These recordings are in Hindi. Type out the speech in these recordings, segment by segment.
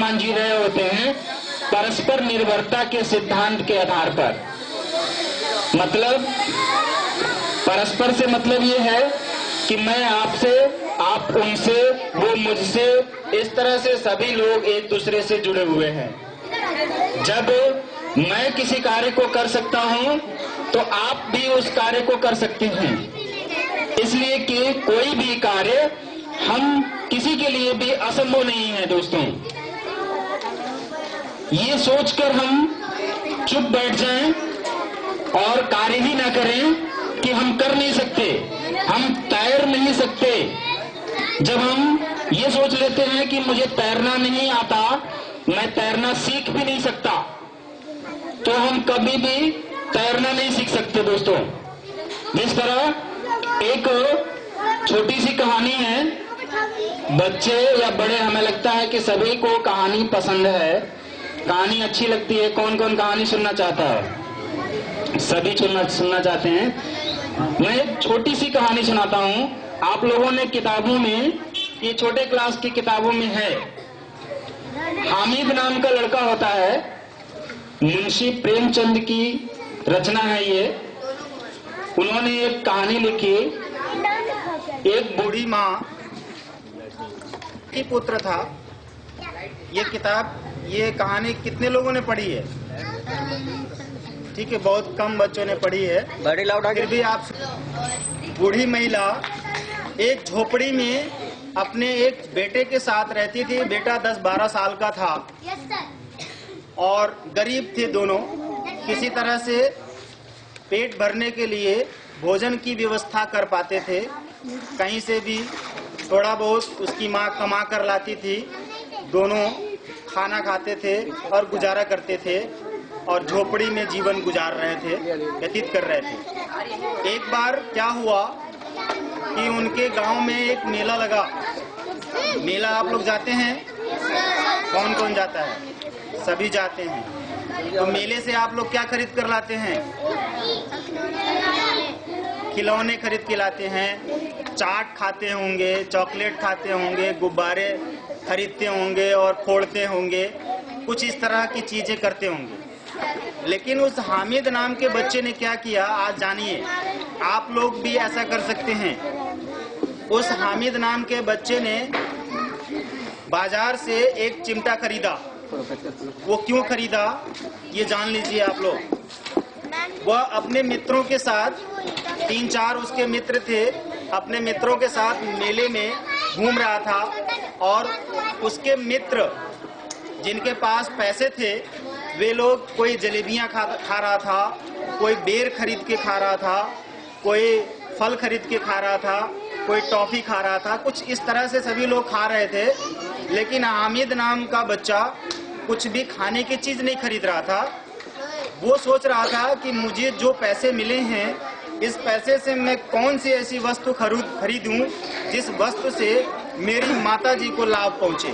जीवन जी रहे होते हैं परस्पर निर्भरता के सिद्धांत के आधार पर। मतलब परस्पर से मतलब ये है कि मैं आपसे, आप उनसे, वो मुझसे, इस तरह से सभी लोग एक दूसरे से जुड़े हुए हैं। जब मैं किसी कार्य को कर सकता हूं तो आप भी उस कार्य को कर सकते हैं। इसलिए कि कोई भी कार्य हम किसी के लिए भी असंभव नहीं है दोस्तों। ये सोचकर हम चुप बैठ जाएं और कार्य ही ना करें कि हम कर नहीं सकते, हम तैर नहीं सकते। जब हम ये सोच लेते हैं कि मुझे तैरना नहीं आता, मैं तैरना सीख भी नहीं सकता, तो हम कभी भी तैरना नहीं सीख सकते दोस्तों। जिस तरह एक छोटी सी कहानी है, बच्चे या बड़े, हमें लगता है कि सभी को कहानी पसंद है, कहानी अच्छी लगती है। कौन कौन कहानी सुनना चाहता है? सभी सुनना चाहते हैं। मैं एक छोटी सी कहानी सुनाता हूं। आप लोगों ने किताबों में, ये छोटे क्लास की किताबों में है, हामिद नाम का लड़का होता है, मुंशी प्रेमचंद की रचना है ये। उन्होंने एक कहानी लिखी। एक बूढ़ी माँ की पुत्र था। ये किताब, ये कहानी कितने लोगों ने पढ़ी है? ठीक है, बहुत कम बच्चों ने पढ़ी है। फिर भी आप, बूढ़ी महिला एक झोपड़ी में अपने एक बेटे के साथ रहती थी। बेटा 10-12 साल का था और गरीब थे दोनों। किसी तरह से पेट भरने के लिए भोजन की व्यवस्था कर पाते थे। कहीं से भी थोड़ा बहुत उसकी माँ कमा कर लाती थी। दोनों खाना खाते थे और गुजारा करते थे और झोपड़ी में जीवन गुजार रहे थे, व्यतीत कर रहे थे। एक बार क्या हुआ कि उनके गांव में एक मेला लगा। मेला आप लोग जाते हैं? कौन कौन जाता है? सभी जाते हैं। तो मेले से आप लोग क्या खरीद कर लाते हैं? खिलौने खरीद के लाते हैं, चाट खाते होंगे, चॉकलेट खाते होंगे, गुब्बारे खरीदते होंगे और फोड़ते होंगे, कुछ इस तरह की चीजें करते होंगे। लेकिन उस हामिद नाम के बच्चे ने क्या किया, आज जानिए। आप लोग भी ऐसा कर सकते हैं। उस हामिद नाम के बच्चे ने बाजार से एक चिमटा खरीदा। वो क्यों खरीदा ये जान लीजिए आप लोग। वह अपने मित्रों के साथ, 3-4 उसके मित्र थे, अपने मित्रों के साथ मेले में घूम रहा था और उसके मित्र जिनके पास पैसे थे वे लोग, कोई जलेबियां खा रहा था, कोई बेर खरीद के खा रहा था, कोई फल खरीद के खा रहा था, कोई टॉफी खा रहा था। कुछ इस तरह से सभी लोग खा रहे थे। लेकिन हामिद नाम का बच्चा कुछ भी खाने की चीज नहीं खरीद रहा था। वो सोच रहा था कि मुझे जो पैसे मिले हैं, इस पैसे से मैं कौन सी ऐसी वस्तु खरीदूं जिस वस्तु से मेरी माता जी को लाभ पहुंचे।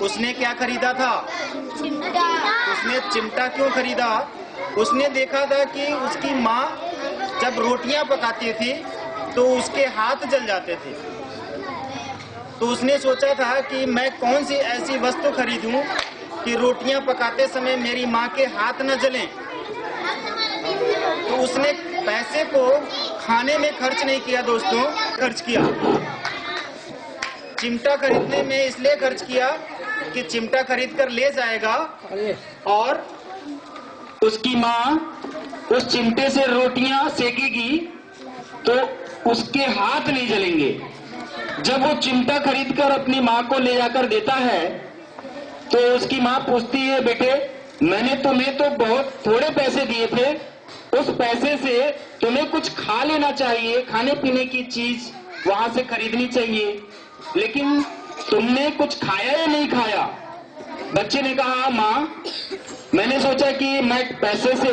उसने क्या खरीदा था? उसने चिमटा। क्यों खरीदा? उसने देखा था कि उसकी माँ जब रोटियां पकाती थी तो उसके हाथ जल जाते थे। तो उसने सोचा था कि मैं कौन सी ऐसी वस्तु खरीदूं कि रोटियां पकाते समय मेरी माँ के हाथ न जलें। तो उसने पैसे को खाने में खर्च नहीं किया दोस्तों, खर्च किया चिमटा खरीदने में। इसलिए खर्च किया कि चिमटा खरीद कर ले जाएगा और उसकी माँ उस चिमटे से रोटियां सेकेगी तो उसके हाथ नहीं जलेंगे। जब वो चिमटा खरीदकर अपनी माँ को ले जाकर देता है तो उसकी माँ पूछती है, बेटे मैंने तुम्हें तो बहुत थोड़े पैसे दिए थे, उस पैसे से तुम्हें कुछ खा लेना चाहिए, खाने पीने की चीज वहां से खरीदनी चाहिए, लेकिन तुमने कुछ खाया या नहीं खाया? बच्चे ने कहा, माँ मैंने सोचा कि मैं पैसे से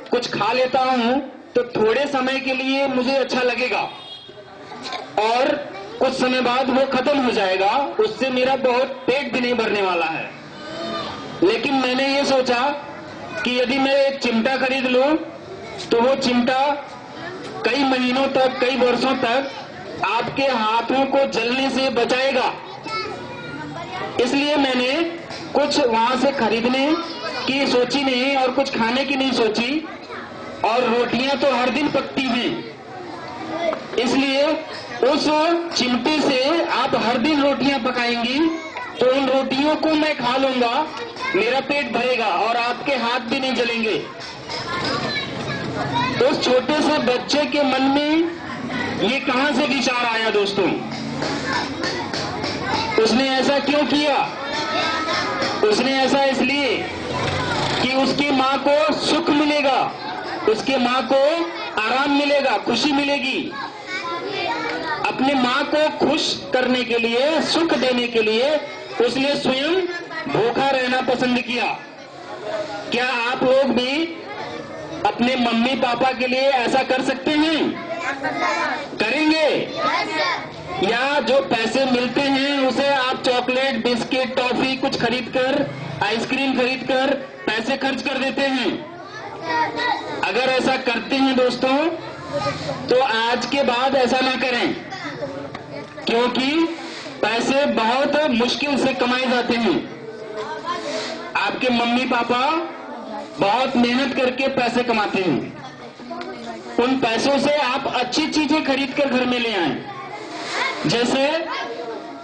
कुछ खा लेता हूँ तो थोड़े समय के लिए मुझे अच्छा लगेगा और कुछ समय बाद वो खत्म हो जाएगा, उससे मेरा बहुत पेट भी नहीं भरने वाला है। लेकिन मैंने ये सोचा कि यदि मैं एक चिमटा खरीद लूं तो वो चिमटा कई महीनों तक, कई वर्षों तक आपके हाथों को जलने से बचाएगा इसलिए मैंने कुछ वहां से खरीदने की सोची नहीं और कुछ खाने की नहीं सोची, और रोटियां तो हर दिन पकती हैं, इसलिए उस चिमटे से आप हर दिन रोटियां पकाएंगी तो उन रोटियों को मैं खा लूंगा, मेरा पेट भरेगा और आपके हाथ भी नहीं जलेंगे। उस छोटे से बच्चे के मन में ये कहां से विचार आया दोस्तों? उसने ऐसा क्यों किया? उसने ऐसा इसलिए कि उसकी मां को सुख मिलेगा, उसके मां को आराम मिलेगा, खुशी मिलेगी। अपने मां को खुश करने के लिए, सुख देने के लिए उसने स्वयं भूखा रहना पसंद किया। क्या आप लोग भी अपने मम्मी पापा के लिए ऐसा कर सकते हैं? करेंगे? या जो पैसे मिलते हैं उसे आप चॉकलेट, बिस्किट, टॉफी कुछ खरीदकर, आइसक्रीम खरीदकर पैसे खर्च कर देते हैं? अगर ऐसा करते हैं दोस्तों तो आज के बाद ऐसा ना करें, क्योंकि पैसे बहुत मुश्किल से कमाए जाते हैं। आपके मम्मी पापा बहुत मेहनत करके पैसे कमाते हैं। उन पैसों से आप अच्छी चीजें खरीद कर घर में ले आएं। जैसे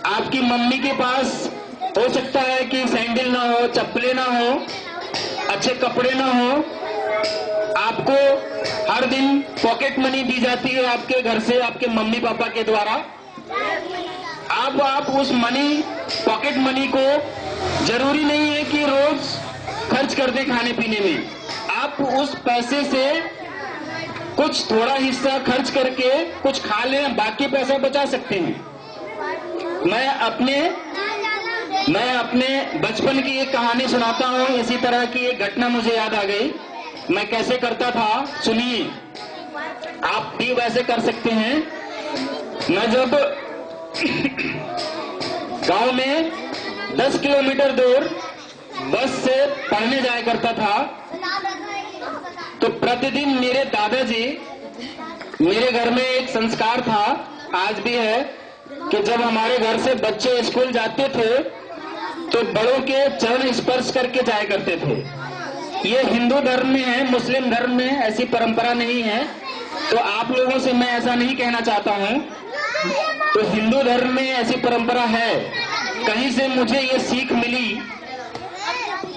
आपकी मम्मी के पास हो सकता है कि सैंडल ना हो, चप्पलें ना हो, अच्छे कपड़े ना हो, आपको हर दिन पॉकेट मनी दी जाती है आपके घर से, आपके मम्मी पापा के द्वारा। आप उस मनी, पॉकेट मनी को जरूरी नहीं है कि रोज खर्च कर दें खाने पीने में। आप उस पैसे से कुछ थोड़ा हिस्सा खर्च करके कुछ खा लें, बाकी पैसा बचा सकते हैं। मैं अपने बचपन की एक कहानी सुनाता हूं। इसी तरह की एक घटना मुझे याद आ गई। मैं कैसे करता था सुनिए, आप भी वैसे कर सकते हैं। मैं जब गांव में 10 किलोमीटर दूर बस से पढ़ने जाया करता था, तो प्रतिदिन मेरे दादाजी, मेरे घर में एक संस्कार था, आज भी है, कि जब हमारे घर से बच्चे स्कूल जाते थे तो बड़ों के चरण स्पर्श करके जाया करते थे। ये हिंदू धर्म में है, मुस्लिम धर्म में ऐसी परंपरा नहीं है, तो आप लोगों से मैं ऐसा नहीं कहना चाहता हूं। तो हिंदू धर्म में ऐसी परंपरा है। कहीं से मुझे ये सीख मिली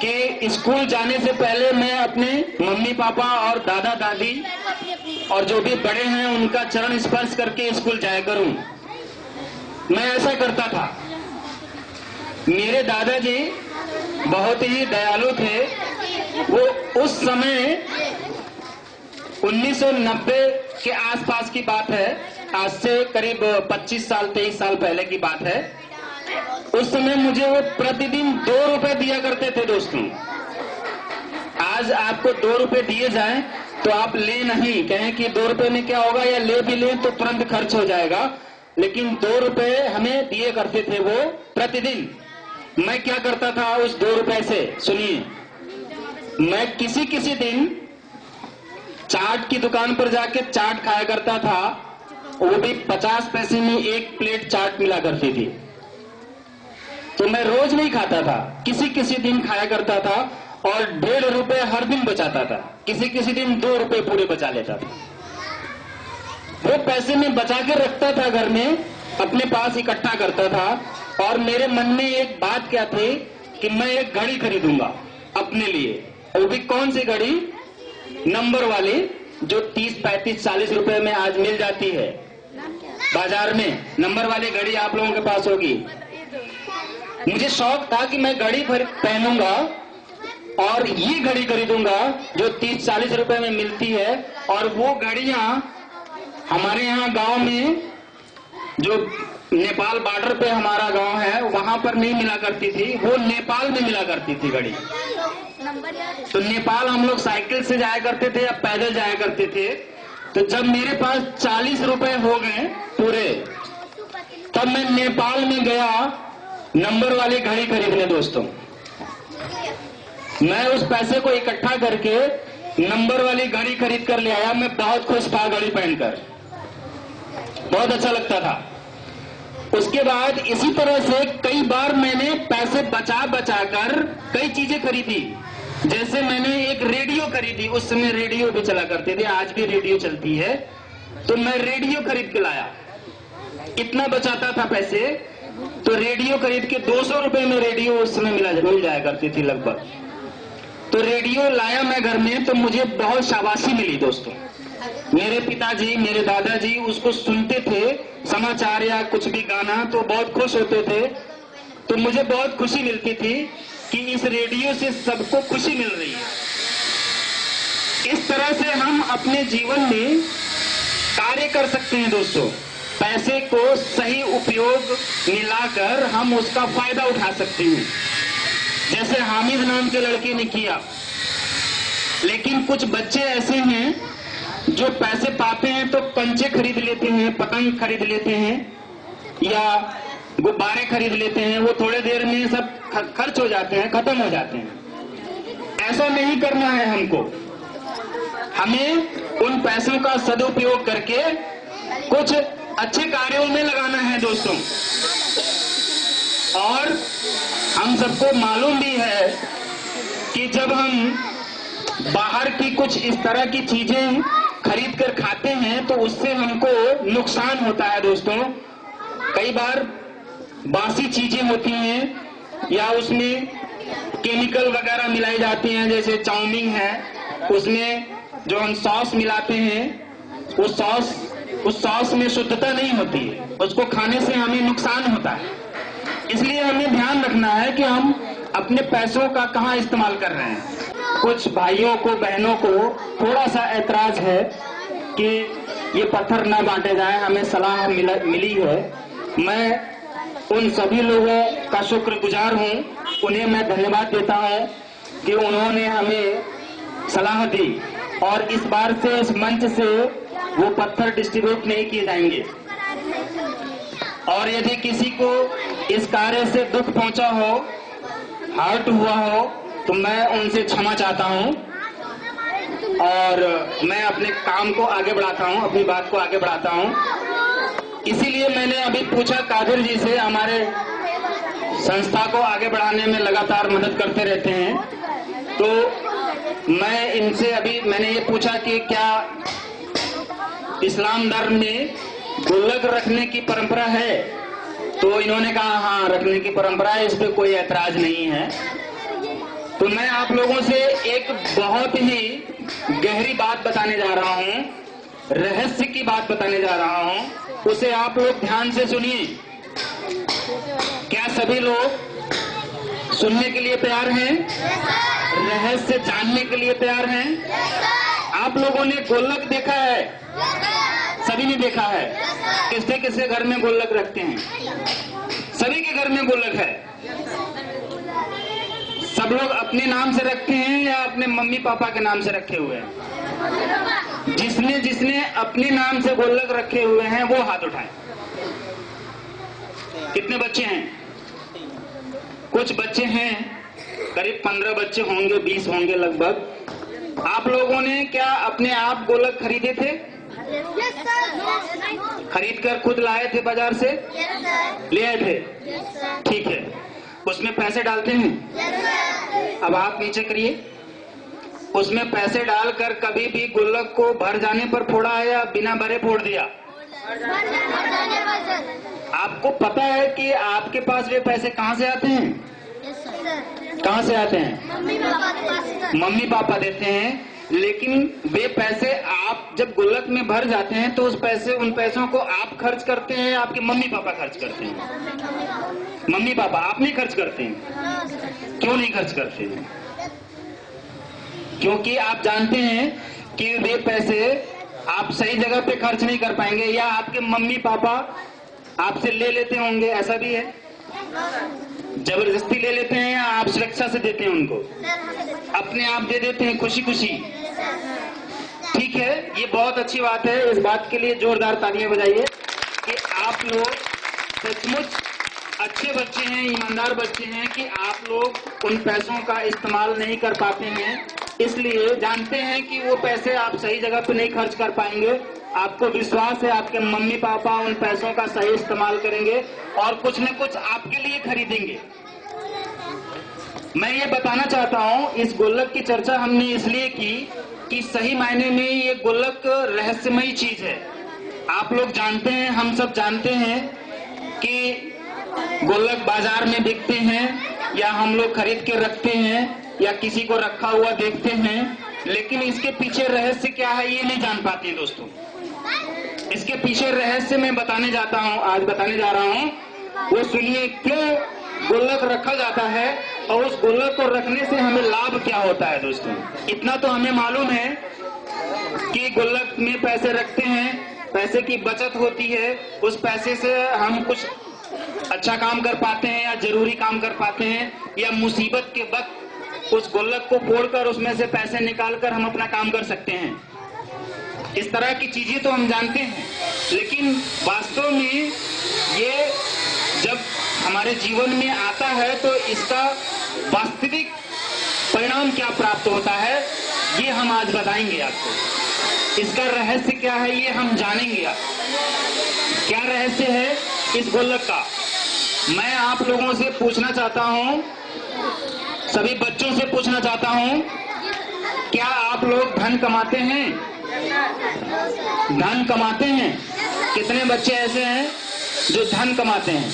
कि स्कूल जाने से पहले मैं अपने मम्मी पापा और दादा दादी और जो भी बड़े हैं उनका चरण स्पर्श करके स्कूल जाया करूं। मैं ऐसा करता था। मेरे दादाजी बहुत ही दयालु थे। वो उस समय 1990 के आसपास की बात है, आज से करीब 25 साल 23 साल पहले की बात है। उस समय मुझे वो प्रतिदिन 2 रुपए दिया करते थे दोस्तों। आज आपको 2 रुपए दिए जाएं तो आप ले नहीं, कहें कि 2 रुपए में क्या होगा, या ले भी लें तो तुरंत खर्च हो जाएगा, लेकिन 2 रुपए हमें दिए करते थे वो प्रतिदिन। मैं क्या करता था उस 2 रुपए से, सुनिए, मैं किसी दिन चाट की दुकान पर जाके चाट खाया करता था। वो भी 50 पैसे में एक प्लेट चाट मिला करती थी। तो मैं रोज नहीं खाता था, किसी दिन खाया करता था और 1.5 रुपए हर दिन बचाता था। किसी दिन 2 रुपए पूरे बचा लेता था। वो पैसे में बचा के रखता था, घर में अपने पास इकट्ठा करता था। और मेरे मन में एक बात क्या थी कि मैं एक घड़ी खरीदूंगा अपने लिए। वो भी कौन सी घड़ी? नंबर वाली, जो 30, 35, 40 रुपए में आज मिल जाती है बाजार में। नंबर वाली घड़ी आप लोगों के पास होगी। मुझे शौक था कि मैं घड़ी पहनूंगा और ये घड़ी खरीदूंगा जो 30-40 रुपए में मिलती है। और वो घड़ियां हमारे यहाँ गांव में, जो नेपाल बॉर्डर पे हमारा गांव है, वहां पर नहीं मिला करती थी, वो नेपाल में मिला करती थी घड़ी। तो नेपाल हम लोग साइकिल से जाया करते थे या पैदल जाया करते थे। तो जब मेरे पास 40 रुपए हो गए पूरे, तब मैं नेपाल में गया नंबर वाली घड़ी खरीदने दोस्तों। मैं उस पैसे को इकट्ठा करके नंबर वाली घड़ी खरीद कर ले आया। मैं बहुत खुश था घड़ी पहनकर, बहुत अच्छा लगता था। उसके बाद इसी तरह से कई बार मैंने पैसे बचा बचा कर कई चीजें खरीदी। जैसे मैंने एक रेडियो खरीदी, उस समय रेडियो भी चला करते थे, आज भी रेडियो चलती है, तो मैं रेडियो खरीद के लाया। इतना बचाता था पैसे, तो रेडियो खरीद के 200 रुपए में रेडियो उस समय मिल जाया करती थी लगभग। तो रेडियो लाया मैं घर में, तो मुझे बहुत शाबाशी मिली दोस्तों। मेरे पिताजी, मेरे दादाजी उसको सुनते थे, समाचार या कुछ भी गाना, तो बहुत खुश होते थे। तो मुझे बहुत खुशी मिलती थी कि इस रेडियो से सबको खुशी मिल रही है। इस तरह से हम अपने जीवन में कार्य कर सकते हैं दोस्तों। पैसे को सही उपयोग मिलाकर हम उसका फायदा उठा सकते हैं, जैसे हामिद नाम के लड़के ने किया। लेकिन कुछ बच्चे ऐसे हैं जो पैसे पाते हैं तो कंचे खरीद लेते हैं, पतंग खरीद लेते हैं या गुब्बारे खरीद लेते हैं। वो थोड़े देर में सब खर्च हो जाते हैं, खत्म हो जाते हैं। ऐसा नहीं करना है हमको। हमें उन पैसों का सदुपयोग करके कुछ अच्छे कार्यों में लगाना है दोस्तों। और हम सबको मालूम भी है कि जब हम बाहर की कुछ इस तरह की चीजें खरीद कर खाते हैं तो उससे हमको नुकसान होता है दोस्तों। कई बार बासी चीजें होती हैं या उसमें केमिकल वगैरह मिलाई जाती हैं, जैसे चाउमीन है, उसमें जो हम सॉस मिलाते हैं, उस सॉस में शुद्धता नहीं होती है, उसको खाने से हमें नुकसान होता है। इसलिए हमें ध्यान रखना है कि हम अपने पैसों का कहाँ इस्तेमाल कर रहे हैं। कुछ भाइयों को, बहनों को थोड़ा सा ऐतराज है कि ये पत्थर न बांटे जाए, हमें सलाह मिली है। मैं उन सभी लोगों का शुक्रगुजार हूँ, उन्हें मैं धन्यवाद देता हूँ कि उन्होंने हमें सलाह दी और इस बार से इस मंच से वो पत्थर डिस्ट्रीब्यूट नहीं किए जाएंगे। और यदि किसी को इस कार्य से दुख पहुंचा हो, हर्ट हुआ हो, तो मैं उनसे क्षमा चाहता हूं और मैं अपने काम को आगे बढ़ाता हूं, अपनी बात को आगे बढ़ाता हूं। इसीलिए मैंने अभी पूछा कादिर जी से, हमारे संस्था को आगे बढ़ाने में लगातार मदद करते रहते हैं, तो मैं इनसे अभी मैंने ये पूछा कि क्या इस्लाम धर्म में गुल्लक रखने की परंपरा है, तो इन्होंने कहा हाँ रखने की परंपरा है, इस पे कोई ऐतराज नहीं है। तो मैं आप लोगों से एक बहुत ही गहरी बात बताने जा रहा हूं, रहस्य की बात बताने जा रहा हूं, उसे आप लोग ध्यान से सुनिए। क्या सभी लोग सुनने के लिए तैयार हैं? रहस्य जानने के लिए तैयार हैं? आप लोगों ने गोलक देखा है? सभी ने देखा है? किसके किसके घर में गोलक रखते हैं? सभी के घर में गोलक है। सब लोग अपने नाम से रखते हैं या अपने मम्मी पापा के नाम से रखे हुए हैं? जिसने जिसने अपने नाम से गोलक रखे हुए हैं वो हाथ उठाएं। कितने बच्चे हैं? कुछ बच्चे हैं, करीब 15 बच्चे होंगे, 20 होंगे लगभग। आप लोगों ने क्या अपने आप गोलक खरीदे थे? खरीद कर खुद लाए थे बाजार से? ले आए थे? ठीक है। उसमें पैसे डालते हैं? अब हाथ नीचे करिए। उसमें पैसे डालकर कभी भी गुल्लक को भर जाने पर फोड़ा है या बिना भरे फोड़ दिया? आपको पता है कि आपके पास वे पैसे कहाँ से आते हैं? कहाँ से आते हैं? मम्मी पापा देते हैं। लेकिन वे पैसे आप जब गुल्लक में भर जाते हैं तो उन पैसों को आप खर्च करते हैं, आपके मम्मी पापा खर्च करते हैं? मम्मी पापा, आप नहीं खर्च करते हैं। क्यों नहीं खर्च करते हैं? क्योंकि आप जानते हैं कि वे पैसे आप सही जगह पे खर्च नहीं कर पाएंगे, या आपके मम्मी पापा आपसे ले लेते होंगे। ऐसा भी है, जबरदस्ती ले लेते हैं या आप सुरक्षा से देते हैं उनको? अपने आप दे देते हैं खुशी खुशी। ठीक है, ये बहुत अच्छी बात है। इस बात के लिए जोरदार तालियां बजाइए कि आप लोग सचमुच अच्छे बच्चे हैं, ईमानदार बच्चे हैं कि आप लोग उन पैसों का इस्तेमाल नहीं कर पाते हैं, इसलिए जानते हैं कि वो पैसे आप सही जगह पे नहीं खर्च कर पाएंगे, आपको विश्वास है आपके मम्मी पापा उन पैसों का सही इस्तेमाल करेंगे और कुछ न कुछ आपके लिए खरीदेंगे। मैं ये बताना चाहता हूँ, इस गुल्लक की चर्चा हमने इसलिए की कि सही मायने में ये गुल्लक रहस्यमयी चीज है। आप लोग जानते हैं, हम सब जानते हैं कि गुल्लक बाजार में बिकते हैं या हम लोग खरीद के रखते हैं या किसी को रखा हुआ देखते हैं, लेकिन इसके पीछे रहस्य क्या है ये नहीं जान पाते दोस्तों। इसके पीछे रहस्य मैं बताने जा रहा हूँ। वो सुनिए, क्यों गुल्लक रखा जाता है और उस गुल्लक को रखने से हमें लाभ क्या होता है दोस्तों। इतना तो हमें मालूम है कि गुल्लक में पैसे रखते हैं, पैसे की बचत होती है, उस पैसे से हम कुछ अच्छा काम कर पाते हैं या जरूरी काम कर पाते हैं, या मुसीबत के वक्त उस गुल्लक को फोड़कर उसमें से पैसे निकालकर हम अपना काम कर सकते हैं। इस तरह की चीजें तो हम जानते हैं, लेकिन वास्तव में ये जब हमारे जीवन में आता है तो इसका वास्तविक परिणाम क्या प्राप्त होता है ये हम आज बताएंगे आपको। इसका रहस्य क्या है ये हम जानेंगे। क्या रहस्य है इस गुल्लक का, मैं आप लोगों से पूछना चाहता हूं, सभी बच्चों से पूछना चाहता हूं, क्या आप लोग धन कमाते हैं? धन कमाते हैं? कितने बच्चे ऐसे हैं जो धन कमाते हैं?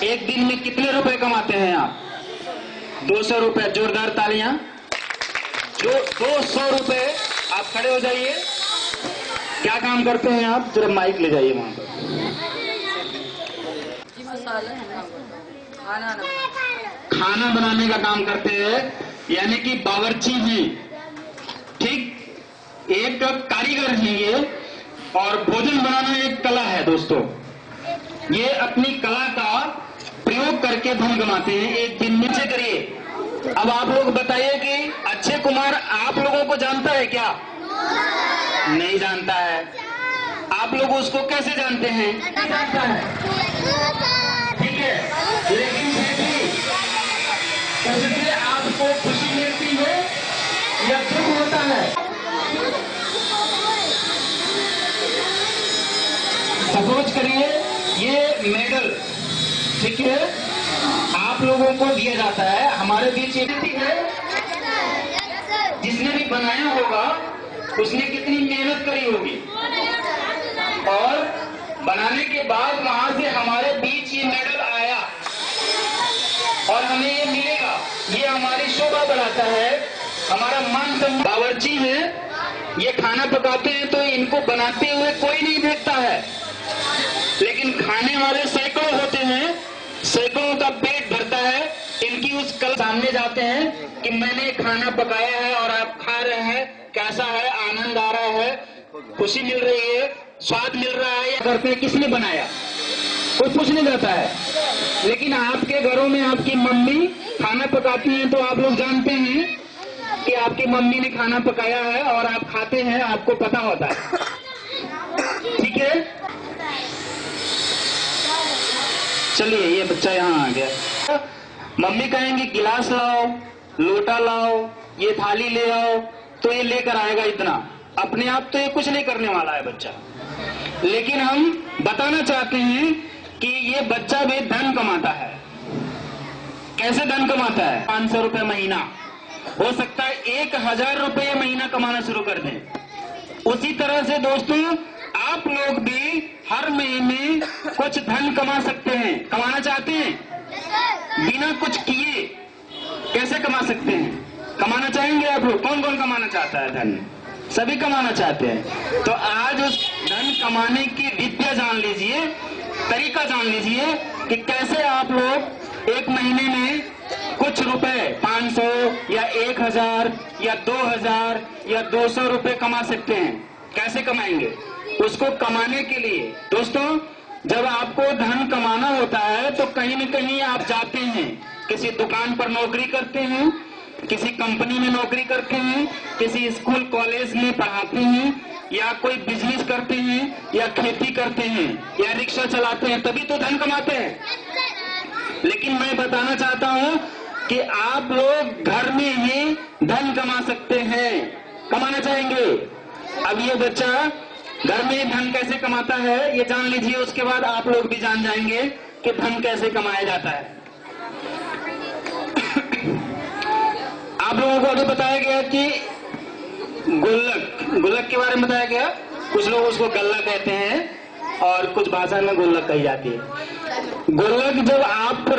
एक दिन में कितने रुपए कमाते हैं आप? 200 रुपए। जोरदार तालियां। जो 200 रुपए। आप खड़े हो जाइए। क्या काम करते हैं आप? जरा माइक ले जाइए वहां पर। खाना बनाने का काम करते हैं, यानी कि बावर्ची हैं। ठीक, एक कारीगर हैं ये, और भोजन बनाना एक कला है दोस्तों। ये अपनी कला का प्रयोग करके धन कमाते हैं एक दिन में। से करिए। अब आप लोग बताइए कि अक्षय कुमार आप लोगों को जानता है क्या? नहीं जानता है। आप लोग उसको कैसे जानते हैं? जानता है, ठीक है, लेकिन फिर भी उससे आपको खुशी मिलती है या दुख होता है? सपोज करिए ये मेडल, ठीक है, आप लोगों को दिया जाता है। हमारे बीच एक व्यक्ति है जिसने भी बनाया होगा, उसने कितनी मेहनत करी होगी, और बनाने के बाद वहां से हमारे बीच ये मेडल आया और हमें ये मिलेगा। ये हमारी शोभा बढ़ाता है, हमारा मान सम्मान। बावर्ची है, ये खाना पकाते हैं तो इनको बनाते हुए कोई नहीं देखता है, लेकिन खाने वाले सैकड़ों होते हैं, सैकड़ों का पेट भरता है। इनकी उस कल सामने जाते हैं कि मैंने खाना पकाया है और आप खा रहे हैं, कैसा है, आनंद आ रहा है, खुशी मिल रही है, स्वाद मिल रहा है, या करते हैं किसने बनाया, कोई पूछ नहीं जाता है। लेकिन आपके घरों में आपकी मम्मी खाना पकाती हैं तो आप लोग जानते हैं कि आपकी मम्मी ने खाना पकाया है और आप खाते हैं, आपको पता होता है, ठीक है। चलिए, ये बच्चा यहाँ आ गया। मम्मी कहेंगे गिलास लाओ, लोटा लाओ, ये थाली ले आओ, तो ये लेकर आएगा इतना। अपने आप तो ये कुछ नहीं करने वाला है बच्चा, लेकिन हम बताना चाहते हैं कि ये बच्चा भी धन कमाता है। कैसे धन कमाता है? 500 रुपए महीना, हो सकता है 1000 रुपए महीना कमाना शुरू कर दें। उसी तरह से दोस्तों आप लोग भी हर महीने कुछ धन कमा सकते हैं। कमाना चाहते हैं? बिना कुछ किए कैसे कमा सकते हैं? कमाना चाहेंगे आप लोग? कौन कौन कमाना चाहता है धन? सभी कमाना चाहते हैं। तो आज उस धन कमाने की विद्या जान लीजिए, तरीका जान लीजिए कि कैसे आप लोग एक महीने में कुछ रुपए 500 या 1000 या 2000 या 200 रुपए कमा सकते हैं। कैसे कमाएंगे? उसको कमाने के लिए दोस्तों, जब आपको धन कमाना होता है तो कहीं न कहीं आप जाते हैं, किसी दुकान पर नौकरी करते हैं, किसी कंपनी में नौकरी करते हैं, किसी स्कूल कॉलेज में पढ़ाते हैं, या कोई बिजनेस करते हैं, या खेती करते हैं, या रिक्शा चलाते हैं, तभी तो धन कमाते हैं। लेकिन मैं बताना चाहता हूं कि आप लोग घर में ही धन कमा सकते हैं। कमाना चाहेंगे? अब ये बच्चा घर में धन कैसे कमाता है ये जान लीजिए, उसके बाद आप लोग भी जान जाएंगे कि धन कैसे कमाया जाता है। आप लोगों को अभी बताया गया कि गुल्लक के बारे में बताया गया। कुछ लोग उसको गल्ला कहते हैं और कुछ भाषा में गुल्लक कही जाती है। गुल्लक जब आप